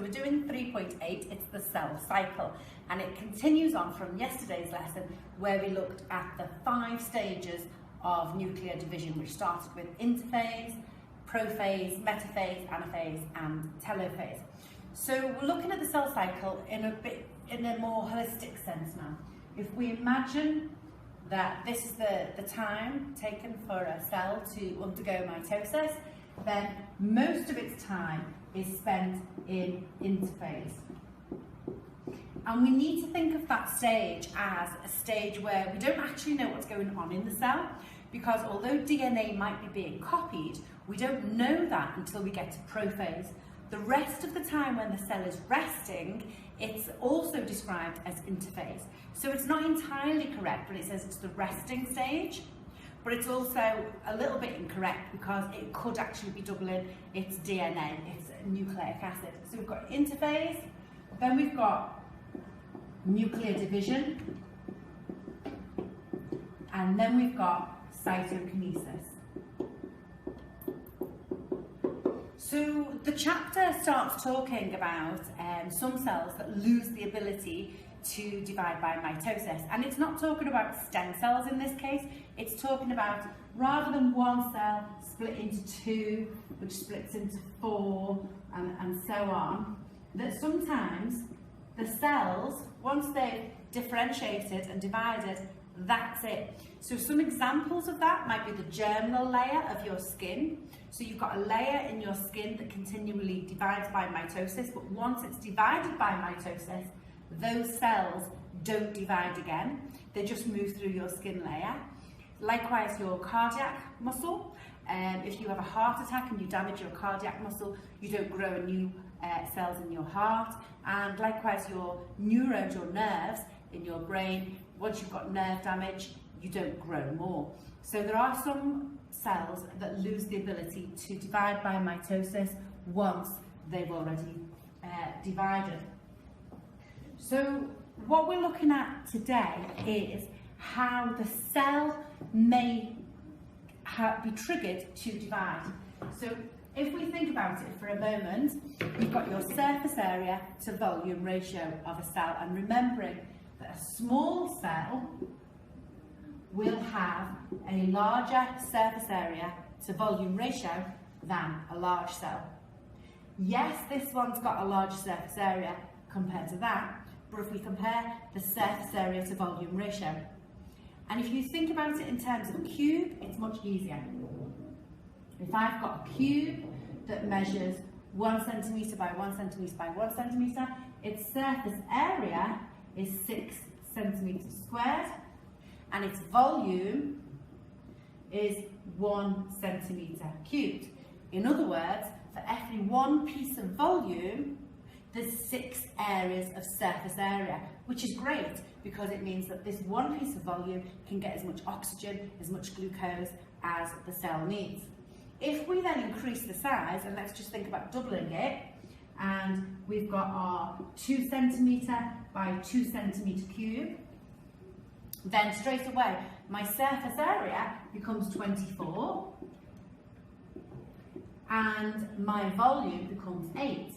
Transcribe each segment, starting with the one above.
we're doing 3.8, it's the cell cycle, and it continues on from yesterday's lesson where we looked at the 5 stages of nuclear division, which started with interphase, prophase, metaphase, anaphase and telophase. So we're looking at the cell cycle in a more holistic sense now. If we imagine that this is the time taken for a cell to undergo mitosis, then most of its time is spent in interphase. And we need to think of that stage as a stage where we don't actually know what's going on in the cell, because although DNA might be being copied, we don't know that until we get to prophase. The rest of the time when the cell is resting, it's also described as interphase. So it's not entirely correct when it says it's the resting stage, but it's also a little bit incorrect because it could actually be doubling its DNA, its nucleic acid. So we've got interphase, then we've got nuclear division, and then we've got cytokinesis. So the chapter starts talking about some cells that lose the ability to divide by mitosis, and it's not talking about stem cells in this case. It's talking about, rather than one cell split into 2, which splits into 4 and so on, that sometimes the cells, once they've differentiated and divided, that's it. So some examples of that might be the germinal layer of your skin. So you've got a layer in your skin that continually divides by mitosis, but once it's divided by mitosis, those cells don't divide again. They just move through your skin layer. Likewise, your cardiac muscle. If you have a heart attack and you damage your cardiac muscle, you don't grow new cells in your heart. And likewise, your neurons, your nerves in your brain, once you've got nerve damage, you don't grow more. So there are some cells that lose the ability to divide by mitosis once they've already divided. So what we're looking at today is how the cell may be triggered to divide. So if we think about it for a moment, you've got your surface area to volume ratio of a cell, and remembering that a small cell will have a larger surface area to volume ratio than a large cell. Yes, this one's got a large surface area compared to that, but if we compare the surface area to volume ratio, and if you think about it in terms of a cube, it's much easier. If I've got a cube that measures 1 centimetre by 1 centimetre by 1 centimetre, its surface area is 6 centimetres squared, and its volume is 1 centimetre cubed. In other words, for every one piece of volume, there's 6 areas of surface area, which is great because it means that this one piece of volume can get as much oxygen, as much glucose as the cell needs. If we then increase the size, and let's just think about doubling it, and we've got our 2 centimetre by 2 centimetre cube, then straight away my surface area becomes 24 and my volume becomes 8,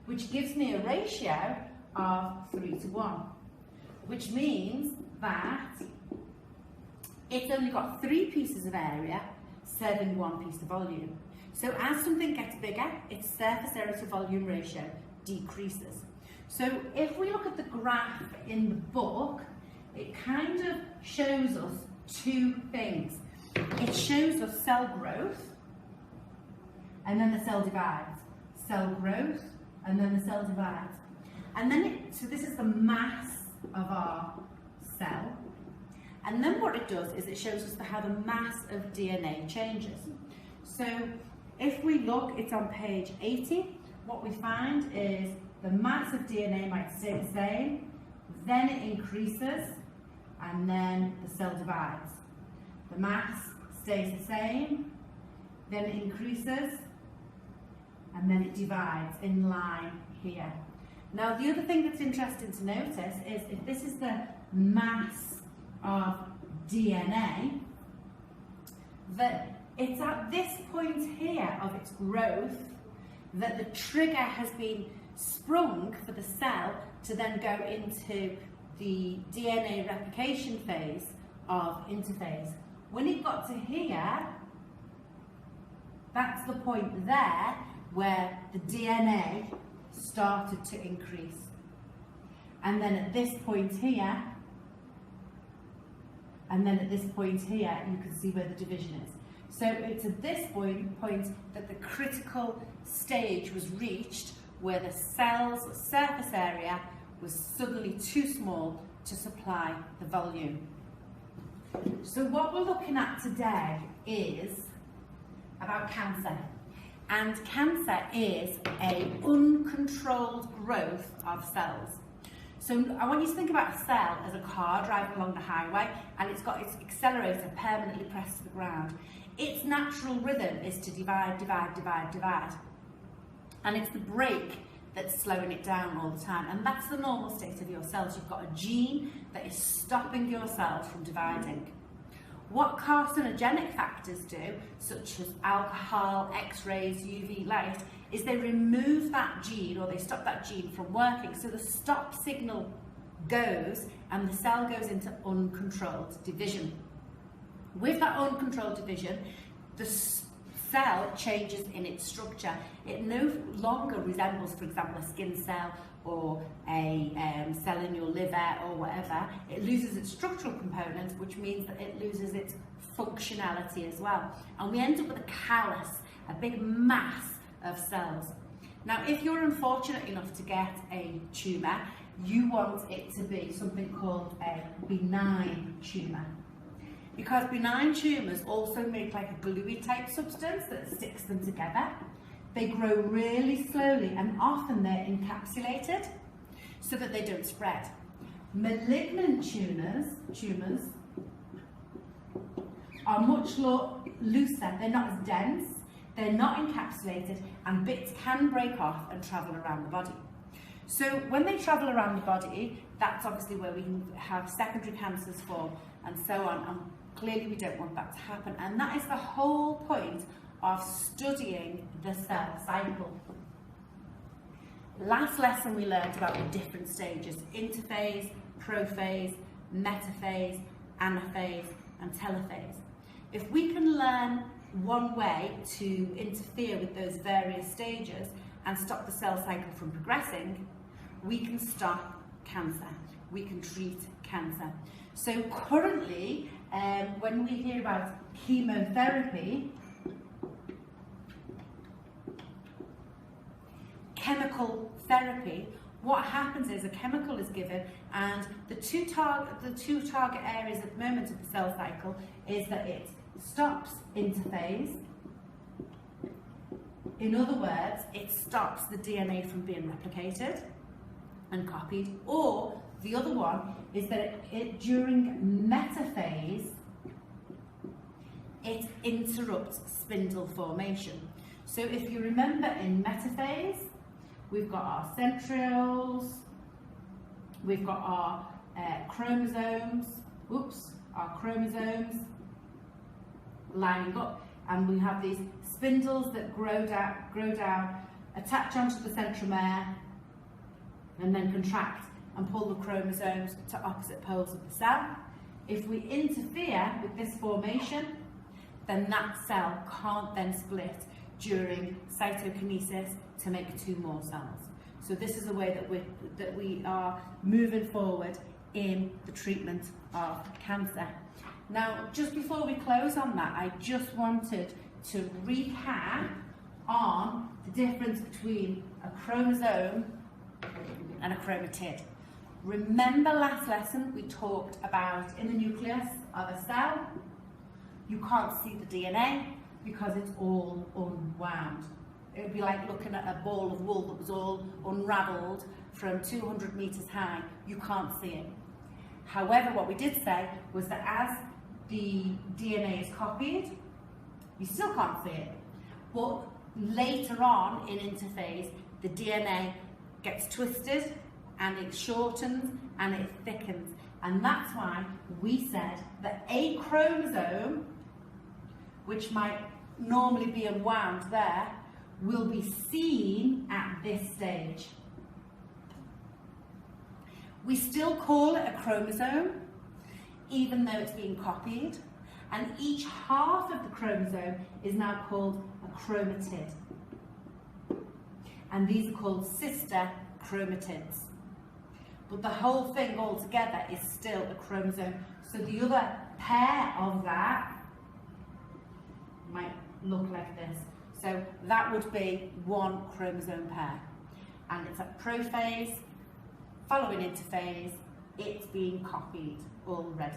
which gives me a ratio of 3:1, which means that it's only got 3 pieces of area serving 1 piece of volume. So as something gets bigger, its surface area to volume ratio decreases. So if we look at the graph in the book, it kind of shows us 2 things. It shows us cell growth, and then the cell divides. Cell growth, and then the cell divides. And then so this is the mass of our cell. And then what it does is it shows us how the mass of DNA changes. So if we look, it's on page 80, what we find is the mass of DNA might stay the same, then it increases, and then the cell divides. The mass stays the same, then it increases, and then it divides in line here. Now the other thing that's interesting to notice is if this is the mass of DNA, that it's at this point here of its growth that the trigger has been sprung for the cell to then go into the DNA replication phase of interphase. When it got to here, that's the point there where the DNA started to increase. And then at this point here, and then at this point here, you can see where the division is. So it's at this point that the critical stage was reached where the cell's surface area was suddenly too small to supply the volume. So what we're looking at today is about cancer. And cancer is an uncontrolled growth of cells. So I want you to think about a cell as a car driving along the highway, and it's got its accelerator permanently pressed to the ground. Its natural rhythm is to divide, divide, divide, divide. And it's the brake that's slowing it down all the time. And that's the normal state of your cells. You've got a gene that is stopping your cells from dividing. What carcinogenic factors do, such as alcohol, X-rays, UV light, is they remove that gene, or they stop that gene from working. So the stop signal goes and the cell goes into uncontrolled division. With that uncontrolled division, the cell changes in its structure. It no longer resembles, for example, a skin cell or a cell in your liver or whatever. It loses its structural components, which means that it loses its functionality as well. And we end up with a callus, a big mass of cells. Now, if you're unfortunate enough to get a tumour, you want it to be something called a benign tumour. Because benign tumours also make like a gluey type substance that sticks them together. They grow really slowly and often they're encapsulated so that they don't spread. Malignant tumours are much looser, they're not as dense, they're not encapsulated, and bits can break off and travel around the body. So when they travel around the body, that's obviously where we can have secondary cancers form and so on, and clearly we don't want that to happen. And that is the whole point of studying the cell cycle. Last lesson we learned about the different stages: interphase, prophase, metaphase, anaphase, and telophase. If we can learn one way to interfere with those various stages and stop the cell cycle from progressing, we can stop cancer, we can treat cancer. So currently, when we hear about chemotherapy, chemical therapy, what happens is a chemical is given, and the two target areas at the moment of the cell cycle is that it stops interphase. In other words, it stops the DNA from being replicated and copied, or the other one is that during metaphase, it interrupts spindle formation. So if you remember in metaphase, we've got our centrioles, we've got our chromosomes lining up, and we have these spindles that grow down, attach onto the centromere, and then contract and pull the chromosomes to opposite poles of the cell. If we interfere with this formation, then that cell can't then split during cytokinesis to make two more cells. So this is a way that we are moving forward in the treatment of cancer. Now, just before we close on that, I just wanted to recap on the difference between a chromosome and a chromatid. Remember last lesson we talked about in the nucleus of a cell, you can't see the DNA because it's all unwound. It would be like looking at a ball of wool that was all unravelled from 200 metres high. You can't see it. However, what we did say was that as the DNA is copied, you still can't see it. But later on in interphase, the DNA gets twisted and it shortens and it thickens. And that's why we said that a chromosome, which might normally be unwound there, will be seen at this stage. We still call it a chromosome, even though it's being copied, and each half of the chromosome is now called a chromatid. And these are called sister chromatids. But the whole thing altogether is still a chromosome. So the other pair of that might look like this. So that would be one chromosome pair. And it's at prophase, following interphase, it's being copied already.